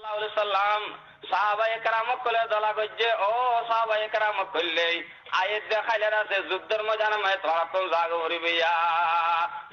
সাল্লাল্লাহু আলাইহি সাল্লাম সাহাবায়ে কেরামক কলে দলা গজ্জে ও সাহাবায়ে কেরামক কইলে আয়াত দেখাইলেন আছে যুদ্ধের ময়দানে মে তোরা তো জাগ হরিবিয়া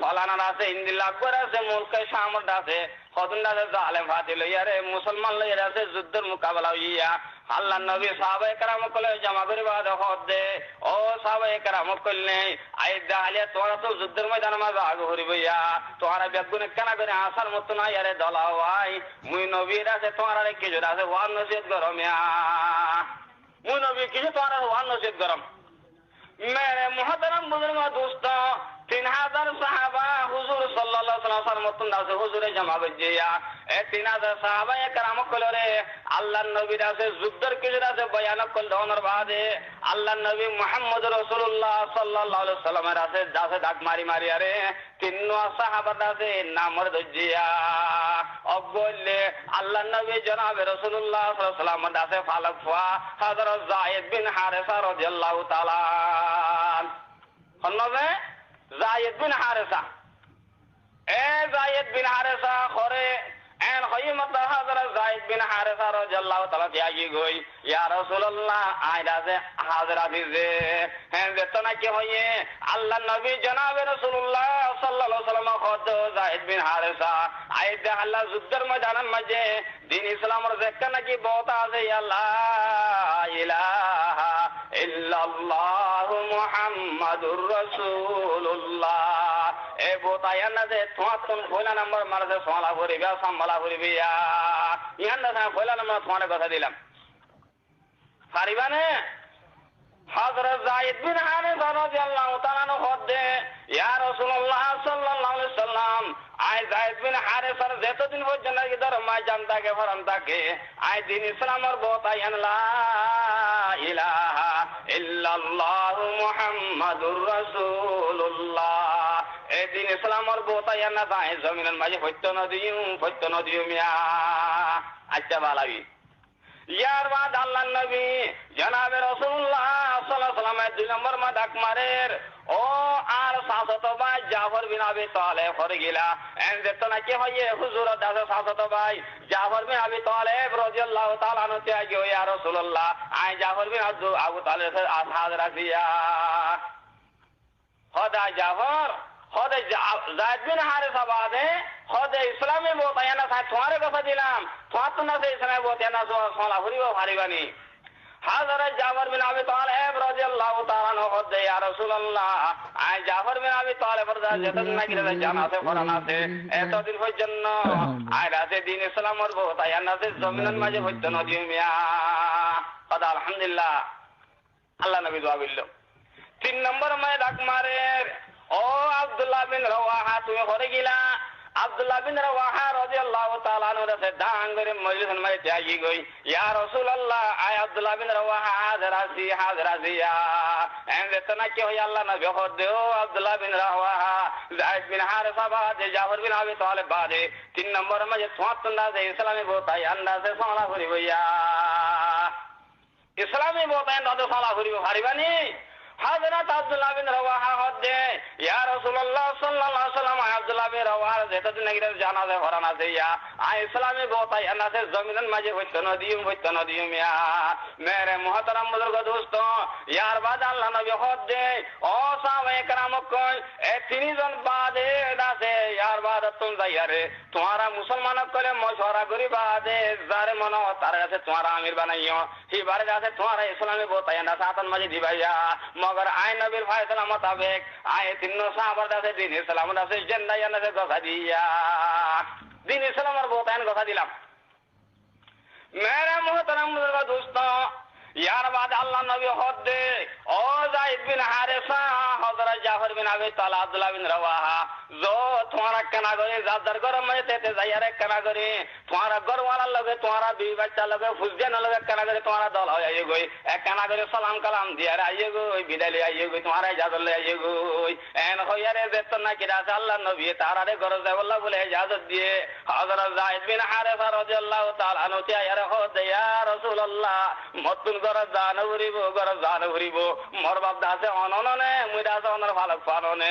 ফলানা আছে ইন্দিল আকবর আছে মুলকে সামর্থ আছে কতনা আছে জালেম ফাতিল ইয়ারে মুসলমান লইয়া আছে যুদ্ধের মোকাবেলা হইয়া আল্লাহ নবী সাহাবায়ে কেরামক কলে জমা করে বাদ হদে ও সাহাবায়ে কেরামক কইলে আয়াত দেখাইলে তোরা তো যুদ্ধের ময়দানে মে জাগ হরিবিয়া তোরা বেগুনে কেনা করে আসার মত না ইয়ারে দলা হয় মুই নবীর আছে তোরা কি জোড়া আছে ওয়ান নসিহত গরমিয়া মুই নবী কিছু তোরা ওয়ান নসিহত গরম मेरे मुहतरम बुजुर्ग दोस्तों 3000 साहबा हुजूर सल्लल्लाहु अलैहि वसल्लम मतुंदा से हुजूरे जमा बजिया ए 3000 साहबा ए कराम कलरे আল্লাহ নবীর আছে যুদ্ধের কিছু আছে বয়ান করল ধনের বাদে আল্লাহ নবী মুহাম্মদ রাসূলুল্লাহ সাল্লাল্লাহু আলাইহি ওয়াসাল্লামের আছে যাছে ডাক মারি মারি আরে তিন সাহাবা আছে নামর দজিয়া অগলে আল্লাহ নবী জনাবে রাসূলুল্লাহ সাল্লাল্লাহু আলাইহি ওয়াসাল্লাম আছে ফালাক ফুয়া হযরত যায়েদ বিন হারেসা রাদিয়াল্লাহু তাআলা হনবে যায়েদ বিন হারেসা এ যায়েদ বিন হারেসা করে এন হইমত হযরত যায়েদ বিন হারেসা রাদিয়াল্লাহু তাআলা যাই গই ইয়া রাসূলুল্লাহ আইরাজে হাজির আদিজে হ্যাঁ বেতনা কি হইয়ে আল্লাহ নবী জনাবে রাসূলুল্লাহ সাল্লাল্লাহু আলাইহি ওয়াসাল্লাম খদ যায়েদ বিন হারেসা আইদে আল্লাহ যুদ্ধের ময়দানের মাঝে দ্বীন ইসলামের যেখানে নাকি বহুত আছে আল্লাহ ইলাহা ইল্লাল্লাহু মুহাম্মাদুর রাসূলুল্লাহ এ বোতায়া না যে তোমার পয়লা নাম্বার মারতে সোলা করিবা সামলা করিবিয়া ইহান না পয়লা নাম্বার তোমার কথা দিলাম পারিবানে হযরত যায়েদ বিন হারেসা রাদিয়াল্লাহু তাআলা আনহু হদে ইয়া রাসূলুল্লাহ সাল্লাল্লাহু আলাইহি ওয়াসাল্লাম আই যায়েদ বিন হারেসার যতদিন পর্যন্ত কি ধর্মায় জানতাকে ফরাম তাকে আই দ্বীন ইসলামের বোতায়া লা ইলাহা ইল্লাল্লাহু মুহাম্মাদুর রাসূলুল্লাহ এ দ্বীন ইসলামের বোতায়া না যায় জমিনের মাঝে ফত্য নদিউ মিয়া আচ্ছা বালাবি ইয়ার বাদ আল্লাহ নবী জনাবে রাসূলুল্লাহ সাল্লাল্লাহু আলাইহি ওয়াসাল্লাম 2 নম্বর মা ডাক মারের ও আর সাসত ভাই জাফর বিন আবি তালেব করে গিলা এন যেতনা কি হইয়ে হুজুর দাদা সাসত ভাই জাফর বিন আবি তালেব রাদিয়াল্লাহু তাআলা আনহু তে আগে ইয়া রাসূলুল্লাহ আই জাফর বিন আবু তালেব হাজির আছিয়া খোদা জাফর খোদা যায়েদ বিন হারেসা বাদে খোদা ইসলামে বোতায়া না তোমারে কথা দিলাম তোমার তো না ইসলামে বোতায়া না সোলা হরিব হারিবানি হযরত জাফর বিন আবি তালেব রাদিয়াল্লাহু তাআলা আনহু খোদা ইয়া রাসূলুল্লাহ আই জাফর বিন আবি তালেব যতদিন নাকি জানাতে ফরান আছে এতদিন পর্যন্ত আই রাতে দ্বীন ইসলামের বোতায়া না জমিনের মাঝে হইত নদী মিয়া খোদা আলহামদুলিল্লাহ আল্লাহ নবী দোয়া বলল 3 নম্বর মায়ে ডাক মারে ও আব্দুল্লাহ বিন রওয়াহা তুমি ঘরে গিলা আব্দুল্লাহ বিন রওয়াহা রাদিয়াল্লাহু তাআলা আনহু রাতে ডাঙ্গরে মজলিসের মাঝে যাই গই ইয়া রাসূলুল্লাহ আই আব্দুল্লাহ বিন রওয়াহা হাজির আসিয়া এন যেতনা কি হই আল্লাহ নবী হদে ও আব্দুল্লাহ বিন রওয়াহা যায়েদ বিন হারেসা বাদে জাফর বিন আবি তালেব বাদে 3 নম্বর মাঝে তোমার না যে ইসলামী বোতাই আন্দাজে সোলা করিব ইয়া ইসলামী বোতাই আন্দাজে সোলা করিব পারিবানি হযরত আব্দুল্লাহ বিন রওয়াহা হদে ইয়া রাসূলুল্লাহ সাল্লাল্লাহু আলাইহি ওয়াসাল্লাম আব্দুল্লাহ বিন রওয়াহা যেতদিন নাকি জানাজে ফরানা দেয়া আই ইসলামী বোতাই আনাসে জমিনের মাঝে হইত নদিউ মিয়া মেরে মুহতারাম বুজুর্গ দোস্ত ইয়ার বাদ আল্লাহ নবী হদে ও সাহাবায়ে কেরাম কই এ তিনজন বাদে দাসে ইয়ার বাদ তুম যাইয়ারে তোমারা মুসলমান কলে মশওয়ারা করি বাদে যারে মনো তার কাছে তোমারা আমির বানাইও হিবারে কাছে তোমারা ইসলামী বোতাই আনাসে আতন মাঝে দিবাইয়া मगर आय नबीर फैसला मुताबिक आय तीनों साहबर दासे दीन इस्लाम दासे जन्नत से गसा दिया दीन इस्लाम और बोतान गसा दिला मेरे मोहतरम बुजुर्ग दोस्तों यार बाद अल्लाह नबी हदे ओ जायद बिन हारिसा हजरत जाफर बिन अबी तालिब अब्दुल्लाह बिन रवाहा जो तुम्हारा कना करे जादर गरम में तेते जायारे कना करे तुम्हारा घर वाला लगे तुम्हारा बीवी बच्चा लगे फुजदे न लगे कना करे तुम्हारा दल आइए गई एक कना करे सलाम कलाम दिया रे आइए गई विदाई ले आइए गई तुम्हारा इजाजत ले आइए गई एन होयारे बेतना किरा से अल्लाह नबी तारा रे घर से अल्लाह बोले इजाजत दिए हजरत जायद बिन हारिसा রাদিয়াল্লাহু তাআলা আনহু তে ইয়ারে হদে ইয়া রাসূলুল্লাহ মতুন घर जान घुरीब मोर बाप दासे अनने मुई दासे अनर फालक फानने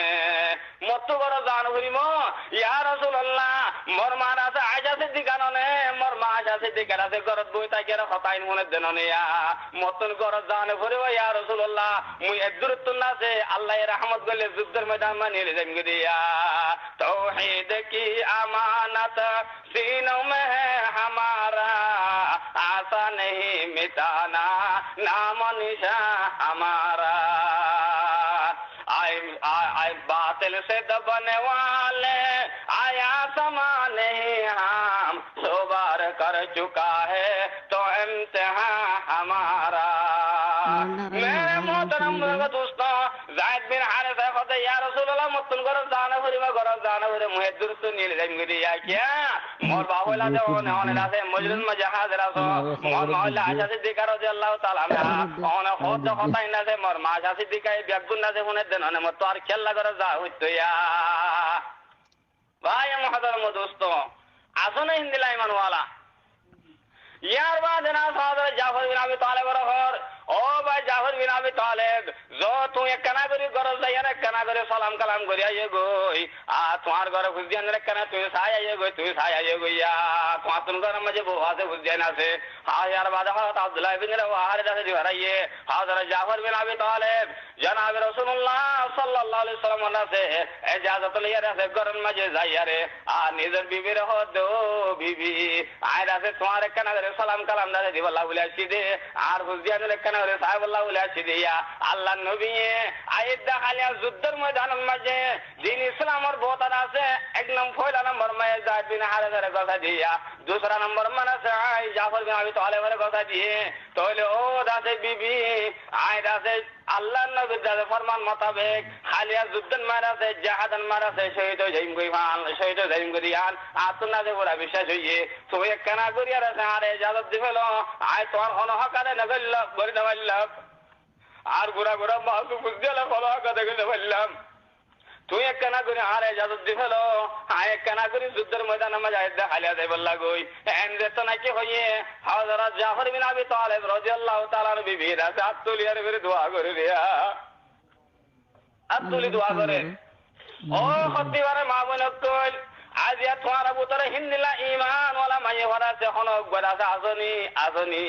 मत्तु घर जान घुरीब या रासूलुल्लाह মোর মান আছে আয়সা সিদ্দিকা ননে মোর মা আয়সা সিদ্দিকার আছে গরত বই তাই কেন হতাইন মনে দেন নিয়া মতন গরত জানে ভরে ইয়া রাসূলুল্লাহ মুই এদুরত নাছে আল্লাহ রহমত গলে যুদ্ধের ময়দান মানিয়ে দেন গদিয়া तौहीद की अमानत सीनों में है हमारा आशा नहीं मिटाना नाम निशा हमारा आए बातिल से दबने वाले आया समा नहीं हम सो बार कर चुका है तो इम्तिहान हमारा मेरे मोहतरम दोस्तों जायद बिन हारिसा कहते या रसूलुल्लाह मुतन गरज जाना भरे मुहे दुरुस्त नील जंगलिया क्या मोर बाबूला दे ओने लासे मजलिस में हाजिर आसो मोर मौला आयशा सिद्दीका রাদিয়াল্লাহু তাআলা আনহা ओने खुद হতাই না যে মোর মা আয়শা সিদ্দীকা বিয়াগুন না যে হুনে দেন ওনে মত আর খেলা করে যা হইতো ইয়া ভাই মুহতারাম দোস্তো আসনে হিন্দিলা ইমান ওয়ালা यार बाद ना फादर जाफर बिन अबी तालिब रखर ओ भाई जाफर बिन अबी तालिब जो तू एक कना करी गरज दे यार कना करे सलाम कलाम करी आये गोई आ तुम्हार घर खुदियन रे कना तू साय आये गोई तू साय आये गोई या तुम घर मजे बुआ से खुदियन से हां यार बाद हजरत अब्दुल्लाह बिन रवाहा रे से हराइए हजरत जाफर बिन अबी तालिब जनाब रसूलुल्लाह सल्लल्लाहु अलैहि वसल्लम से इजाजत लिया रे घर मजे जाय रे आ निजर बीबी रे हो दो बीबी आयरा से तुम्हारे कना সালাম কালাম দাদা দিবাল্লাহ বলে আসি দে আর হুজিয়ানের কেন রে সাহেবুল্লাহ বলে আসি দিয়া আল্লাহ নবী আইদা হালিয়া যুদ্ধের ময়দানের মাঝে দিন ইসলামের বহুত আছে এক নম্বর পয়লা নম্বর মায়ে জায়েদ বিন হারিসার কথা দিয়া दूसरा नंबर मन से आई जाफर बिन अबी तालिब रे কথা দিয়ে তাহলে ও দাদে বিবি আই দাদে আল্লাহ নবী দাদে ফরমান মোতাবেক হালিয়া যুদ্ধন মারাছে জিহাদন মারাছে শহীদ হইম কইমান শহীদ হইম করিয়ান আতুনা দে বড় বিশ্বাস হইয়ে তো এক কানা করিয়া রে আরে ইজাজত দিবেলো আই তোর হন হকারে নগল বরি নবল আর গুরা গুরা মাসু বুঝলে হলো হকারে নবল্লাম তুই এক কানা করে আরে ইজাজত দিবেলো আই এক কানা করে যুদ্ধের ময়দানে মাজাহিদ হালিয়া দেবল্লা গই এন যেত নাকি হইয়ে হযরত জাফর বিন আবি তালিব রাদিয়াল্লাহু তাআলা বিবি রাতে আতুলিয়ার করে দোয়া করে রিয়া আতুলি দোয়া করে ও খতিবারে মা বোন কল আজ ইয়া তোমার বুতরে হিন্দিলা ঈমান ওয়ালা মাইয়ে ভরাছে হনক গদাছে আজনি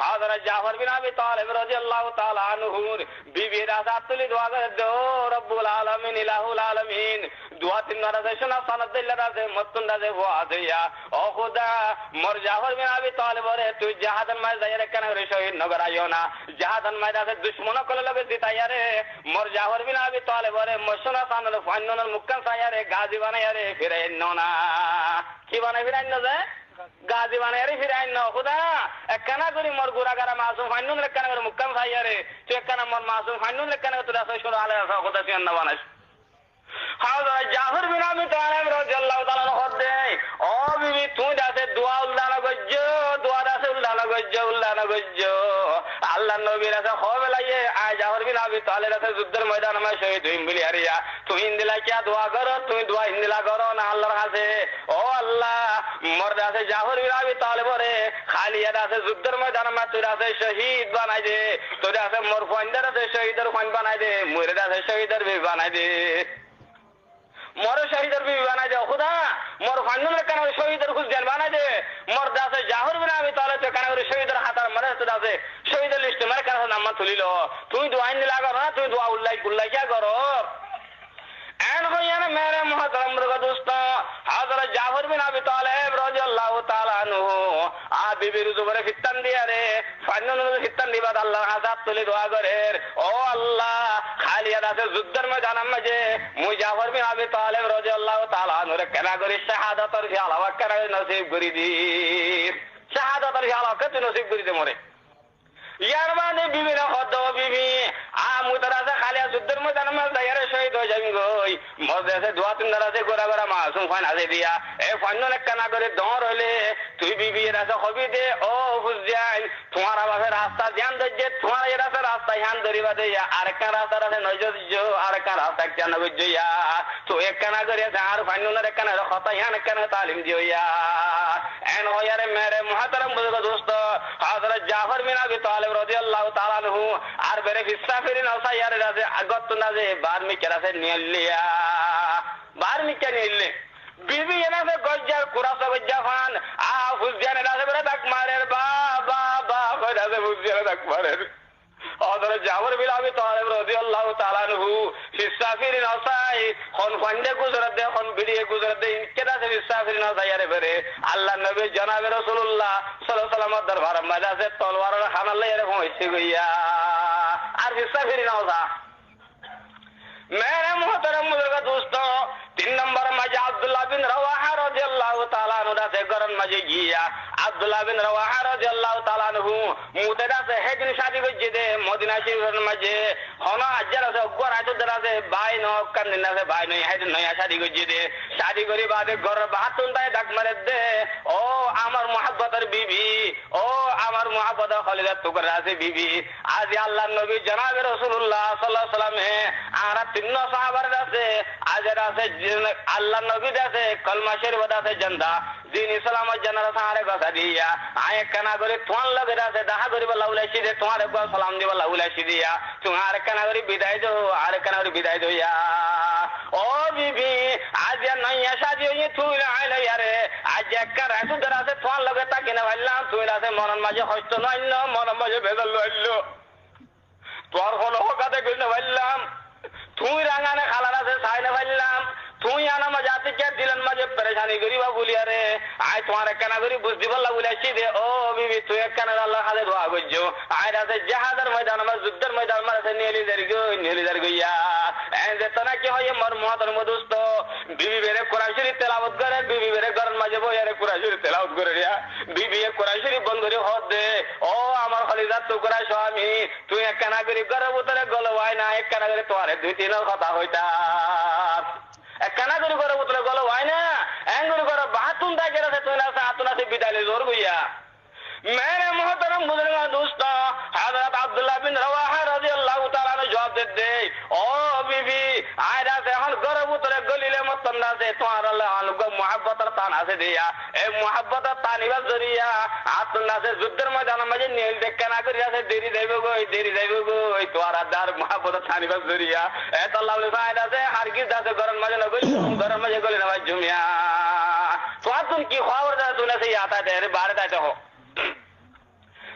হযরত জাফর বিন আবি তালিব রাদিয়াল্লাহু তাআলা আনহুর বিবি রাতে আতুলি দোয়া করে দো রব্বুল আলামিন ইলাহুল আলামিন দোয়া তিন রাতে শোনা সানাদ দিল্লা রাতে মতুন রাতে ওয়া দিয়া ও খোদা মোর জাফর বিন আবি তালিব রে তুই জিহাদন মাঝ দাইরে কেন রে শহীদ নগর আইও না জিহাদন মাঝ রাতে দুশমন কলে লগে দিতায়ারে মোর জাফর বিন আবি তালিব রে মশনা সানাদ ফান্নন মুক্কান সায়ারে গাজী বানায়ারে ফিরাইন না কি বানাই ফিরাইন না যায় গাজী বানায়ারে ফিরাইন না খোদা একখানা করি মোর গুরাগারা মাসুম ফান্নন লেখানা করে মুক্কান সায়ারে তুই একখানা মোর মাসুম ফান্নন লেখানা করে তোরা শুনো আলে খোদা তুই না বানাস হযরত জাফর বিন আবি তালিব রাদিয়াল্লাহু তাআলা হদে ও বিবি তুই দাসে দোয়া উল্লাহ গজ্জো দোয়া দাসে উল্লাহ গজ্জো আল্লাহ নবীর কাছে হবে লাগে আয় জাফর বিন আবি তালিব রাতে যুদ্ধের ময়দানে মে শহীদ হইম বলি আরিয়া তুই ইন্দিলা কি দোয়া করো তুই দোয়া ইন্দিলা করো না আল্লাহর কাছে ও আল্লাহ মোর দাসে জাফর বিন আবি তালিব রে খালিয়া দাসে যুদ্ধের ময়দানে মে তুই দাসে শহীদ বানাই দে তুই দাসে মোর ফান্দার দাসে শহীদের ফান বানাই দে মুরে দাসে শহীদের বি বানাই দে मोर शहीदर भी बना दे खुदा मोर फान्नुल कना शहीदर खुद जन बना दे मोर दासे जाहुर बिना भी ताले तो कना शहीदर हातार मरे तो दासे शहीदर लिस्ट मरे कना नाम तुलिलो तू दुआ इन लागा ना तू दुआ उल्लाई क्या करो एन हो यार मेरे मोहतरम दोस्त हजरत जाफर बिन अबी तालिब রাদিয়াল্লাহু তাআলা আনহু আ বিবির জুবরে ফিতন দিয়া রে ফান্নুল ফিতন দিবা আল্লাহর হাজাত তুলি দোয়া করে ও আল্লাহ খালিয়া দাসে যুদ্ধের ময়দানে মাঝে মুই জাফর বিন আবি তালিব রাদিয়াল্লাহু তাআলা আনহু রে কেনা করি শাহাদাতের ফিয়ালা ওয়াক্কার নসিব করি দি শাহাদাতের ফিয়ালা কত নসিব করি দে মরে ইয়ার মানে বিবি না হদ বিবি আ মুতারাসে খালিয়া যুদ্ধের ময়দানে মাঝ দাইরে শহীদ হয়ে যাবি গই মজেসে দোয়া তিন দারাসে গোরা গোরা মাসুম ফান আছে দিয়া এ ফান্নুল কানা করে দর হলে তুই বিবি রাসে হবি দে ও বুঝাই তোমার আবার রাস্তা ধ্যান দে তোমার এর রাস্তা ধ্যান ধরিবা দে আর একটা রাস্তা আছে নজর জো আর একটা রাস্তা কেন বুঝিয়া তো এক কানা করে আর ফান্নুল রে কানা কথা ধ্যান কেন তালিম দিওয়া এন হয়ারে মেরে মুহতারাম বুজুর্গ দোস্ত হযরত জাফর বিন আবি তালিব রাদিয়াল্লাহু তাআলা আনহু আর বেরে ফিসাফিরিন ওসাইয়ারে রাজে আগত না যে বার্মিকে রাসে নিলিয়া বার্মিকে নিলে বিবি এনাছে গজ্জার কুরাসা গজ্জা ফান ফুজিয়ান এনাছে বলে ডাক মারের বা বা বা কইরাছে ফুজিয়ান ডাক মারের অদর জাবর বিলাবি তালেব রাদিয়াল্লাহু তাআলা আনহু ফিসাফিরিন আসাই কোন ফান্ডে গুজরাত দে কোন বিড়িয়ে গুজরাত দে কেদাছে ফিসাফিরিন আসাই আরে বেরে আল্লাহ নবী জনাবে রাসূলুল্লাহ সাল্লাল্লাহু আলাইহি ওয়াসাল্লাম দরবার মাঝে তলোয়ারের হামলা এরকম হইছে গইয়া আর ফিসাফিরিন আসা मेरे मोहतरम बुजुर्ग दोस्तों 3 नंबर मजे अब्दुल्लाह बिन रवाहा रज़ियल्लाहु ताआला अन्हु से गरन मजे गिया अब्दुल्लाह बिन रवाहा रज़ियल्लाहु ताआला अन्हु मुतेदा से हेजिन शादी गजे दे मदीना शरीफ मजे होना अजरा से गोरा चदरा से भाई नो कन्ना से भाई नहीं हेजिन नया शादी गजे दे शादी करी बाद घर बातुन दाय डाक मारे दे ओ আমার मोहब्बतर बीबी ओ আমার मोहब्बत खलीदा टुकरा से बीबी आज अल्लाह नबी जनाब रासूलुल्लाह सल्लल्लाहु अलैहि वसल्लम है आरा তিন সাহাবার আছে আজের আছে আল্লাহ নবী আছে কলমা শরীফ আছে জানদা দিন ইসলামের জানার সাহারে কথা দিয়া আয় কানা করে তোমার লগে আছে দেখা করিব লাউলাইছি দে তোমার একবার সালাম দিব লাউলাইছি দিয়া তোমার কানা করে বিদায় দো আর কানা করে বিদায় দইয়া ও বিবি আজ নয়া শাদি হই তুই আইলা ইয়ারে আজ একবার এত দর আছে তোমার লগে তাকে না ভাইলাম তুই আছে মরণ মাঝে হস্ত নইল মরণ মাঝে ভেজাল লইল তোর হলো কাতে কইনা ভাইলাম তুই রাঙানে খালারা से साइने ভাইলাম তুই আনা মজাতে কে দিলেন মাঝে পরেশানি করিবা বলিয়া রে আয় তোমার কানা করি বুঝদি বললা বলেছি দে ও বিবি তুই কানা আল্লাহ খালে দোয়া করছো আয় রাতে জাহাদের ময়দান আমার যুদ্ধের ময়দান মারছে নীলি দার গইয়া এ যে তোনা কি হয় মোর মহতর মদুস্ত বিবি বেরে কোরআন শরীফ তেলাওয়াত করে বিবি বেরে গরন মাঝে বইয়ারে কোরআন শরীফ তেলাওয়াত করে রিয়া বিবি কোরআন শরীফ বন্ধ করে হদ দে ও আমার খলিজাত টুকরা স্বামী তুই কানা করি গরব উতরে গলওয়াই না এক কানা করে তোরে দুই তিনর কথা হইতা কানা করি করে উতরে গলওয়াই না এঙ্গুরি করে বাহাতুন দা গেছে তুই না সাতুনা সে বিদালে জোর গইয়া मेरे मोहतरम बुजुर्ग दोस्त हजरत अब्दुल्लाह बिन रवाहा रज़ियल्लाहु ताआला ने जवाब दे ओ बीबी आयरा से हल गरब उतरे गलीले मतंदा से तोर अल्लाह अलग मोहब्बत ताना से दिया ए मोहब्बत तानी बस जरिया आतुल्ला से जुद्दर मैदान में नील देख ना करिया से देरी देबो गो तोरा दार मोहब्बत तानी बस जरिया ए तल्लाह ने आयरा से हरगिज दा से गरम मजे न गरम मजे गली ना जुमिया तो तुम की खबर दा तूने से आता है बाहर दाते हो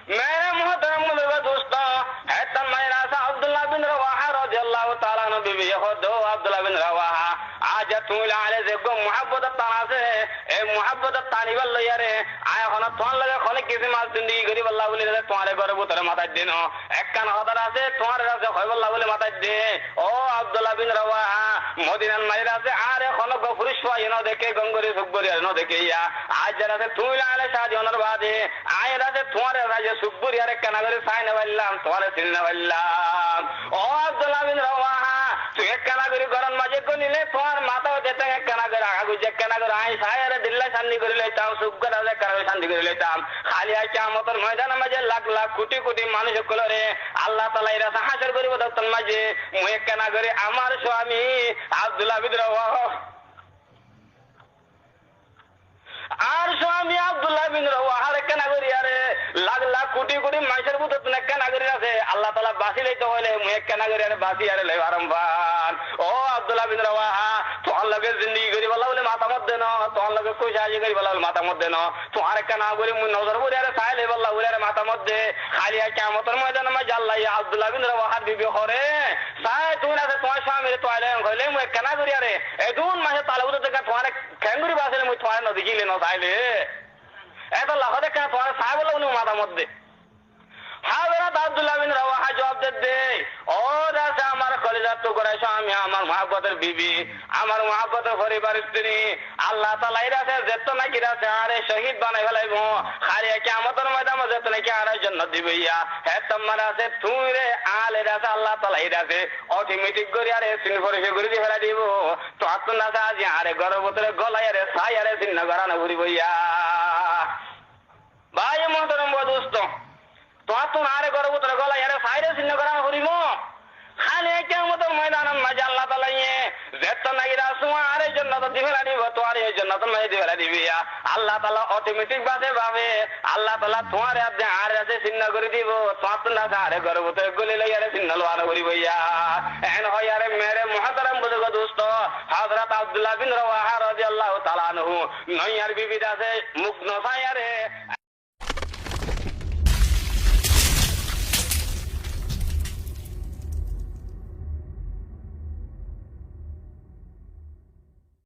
मेरे मोहतरम दोस्तों है तन्मयरा सा अब्दुल्लाह बिन रवाहा रज़ियल्लाहु ताआला अन्हु बीवी हो दो अब्दुल्लाह बिन रवाहा आज तुम लाले से गो मोहब्बत ताना से ए मोहब्बत तानी बल यारे आय होना तोन लगे खने किसी मास जिंदगी गरीब अल्लाह बोले तुम्हारे घर उतरे माथा देनो एक कान हदर আছে তোমার কাছে হয় আল্লাহ বলে মাথা দে ও আব্দুল্লাহ বিন রওয়াহা মদিনার মাইরা আছে আরে খনো গফুরিশ পাই ন দেখে গঙ্গরে সুগরি ন দেখে ইয়া আজ যারা আছে তুই লালে শাদি ওনার বাদে আয় রাতে তোমার রাজে সুগরি আরে কানা করে সাইনা বললাম তোমারে সিলনা বললাম ও আব্দুল্লাহ বিন রওয়াহা তুই কানা করে গরন মাঝে কনিলে তোমার মাথা যেতে কানা করে আগু যে কানা করে আই সায়রে দিল্লা শান্তি করে লইতাম সুগর আরে কানা শান্তি করে লইতাম খালি আই কিয়ামতের ময়দানে মাঝে লাখ লাখ কোটি কোটি মানুষ কলরে আল্লাহ তাআলা এরা হাসর করিব দত্তন মাঝে মুয়ে কানা করে আমার স্বামী আব্দুল্লাহ বিন রওয়াহা আর স্বামী আব্দুল্লাহ বিন রওয়াহার কানা করি আরে লাখ লাখ কোটি কোটি মানুষের মতো তুমি কানা করি আছে আল্লাহ তাআলা বাসি লইতে হইলে মুয়ে কানা করি আরে বাসি আরে লই আরামবান ও আব্দুল্লাহ বিন রওয়াহা তোর লগে জিন্দেগি করি বলা বলে মাথা মত দেন তোর লগে কইসা আজ করি বলা মাথা মত দেন তোমার কানা করি মুই নজর পড়ে আরে সাইলে বলা বলে আরে মাথা মত দে খালি কিয়ামতের ময়দানে মা আল্লাহ আব্দুল্লাহ বিন রওয়াহার বিবি করে সাই তুই না তোমার স্বামী তোয়ালে কইলে মুই কানা করি আরে এদুন মাসে তালাবুত দেখা তোমার খেঙ্গুরি বাসলে মুই তোমার নদী গিলে ন তাইলে এত লাখ দেখা তোমার সাই বলা উনি মাথা মত দে হাজরত আব্দুল্লাহ বিন রওয়াহা জবাব দে ও রাজা আমার কলিজার টুকরা স্বামী আমার মহব্বতের বিবি আমার মহব্বতের পরিবার স্ত্রী আল্লাহ তাআলা এরাছে যেত নাকি রাছে আরে শহীদ বানাই ফেলাইব খালি কিয়ামতের ময়দানে যেত নাকি আর জান্নাত দিবেইয়া হে তোমার আছে তুই রে আলে রাছে আল্লাহ তাআলা এরাছে অটোমেটিক করে আরে সিন করে করে দি ফেলা দিব তো আতুন না আজ আরে গর্ভবতরে গলায় আরে ছাই আরে সিন গরানা ঘুরিবইয়া ভাই মোহতরম দোস্ত তোর আরে গর্ব তোর গলা এর সাইরে চিহ্ন করা করিব খালি কিয়ামতের ময়দানের মাঝে আল্লাহ তাআলা যেত নাকি রাসূল আরে জান্নাত দিবে দিব তোর এই জন্য জান্নাতুল মাইদি ফেলা দিবিয়া আল্লাহ তাআলা অটোমেটিক ভাবে আল্লাহ তাআলা তোমার আপনি আর আছে চিহ্ন করে দিব তোমার না আরে গর্ভতে গলি লইয়ারে চিহ্ন লোয়ানো করিবইয়া এন হইয়ারে মেরে মুহতারাম বুজুর্গ দোস্ত হযরত আব্দুল্লাহ বিন রাওয়াহা রাদিয়াল্লাহু তাআলা আনহু নইয়ার বিবি আছে মুখ নসায়ারে